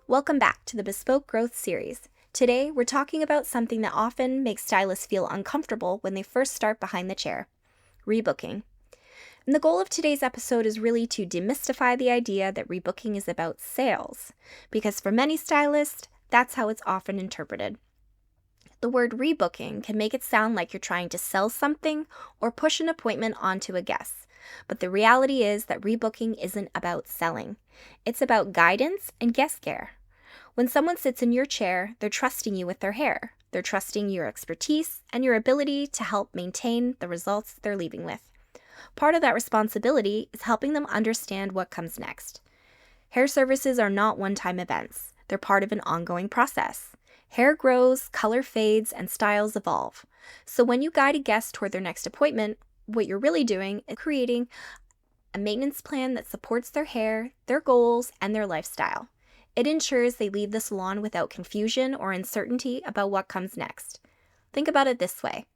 Welcome back to the Bespoke Growth Series. Today, we're talking about something that often makes stylists feel uncomfortable when they first start behind the chair: rebooking. And the goal of today's episode is really to demystify the idea that rebooking is about sales, because for many stylists, that's how it's often interpreted. The word rebooking can make it sound like you're trying to sell something or push an appointment onto a guest. But the reality is that rebooking isn't about selling. It's about guidance and guest care. When someone sits in your chair, they're trusting you with their hair. They're trusting your expertise and your ability to help maintain the results they're leaving with. Part of that responsibility is helping them understand what comes next. Hair services are not one-time events. They're part of an ongoing process. Hair grows, color fades, and styles evolve. So when you guide a guest toward their next appointment, what you're really doing is creating a maintenance plan that supports their hair, their goals, and their lifestyle. It ensures they leave the salon without confusion or uncertainty about what comes next. Think about it this way.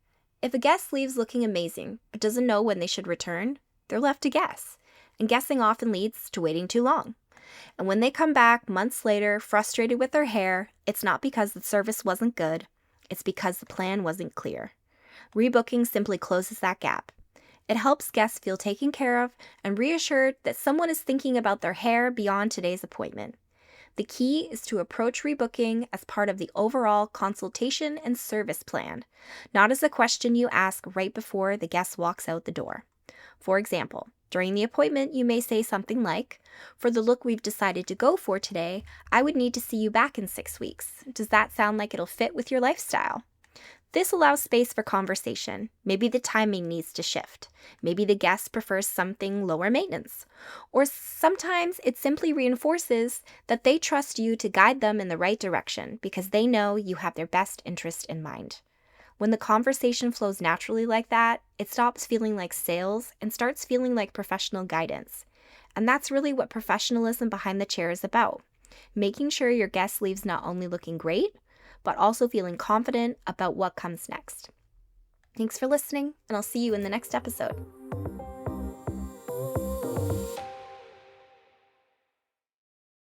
If a guest leaves looking amazing but doesn't know when they should return, they're left to guess. And guessing often leads to waiting too long. And when they come back months later, frustrated with their hair, it's not because the service wasn't good, it's because the plan wasn't clear. Rebooking simply closes that gap. It helps guests feel taken care of and reassured that someone is thinking about their hair beyond today's appointment. The key is to approach rebooking as part of the overall consultation and service plan, not as a question you ask right before the guest walks out the door. For example, during the appointment, you may say something like, "For the look we've decided to go for today, I would need to see you back in 6 weeks. Does that sound like it'll fit with your lifestyle?" This allows space for conversation. Maybe the timing needs to shift. Maybe the guest prefers something lower maintenance. Or sometimes it simply reinforces that they trust you to guide them in the right direction because they know you have their best interest in mind. When the conversation flows naturally like that, it stops feeling like sales and starts feeling like professional guidance. And that's really what professionalism behind the chair is about. Making sure your guest leaves not only looking great, but also feeling confident about what comes next. Thanks for listening, and I'll see you in the next episode.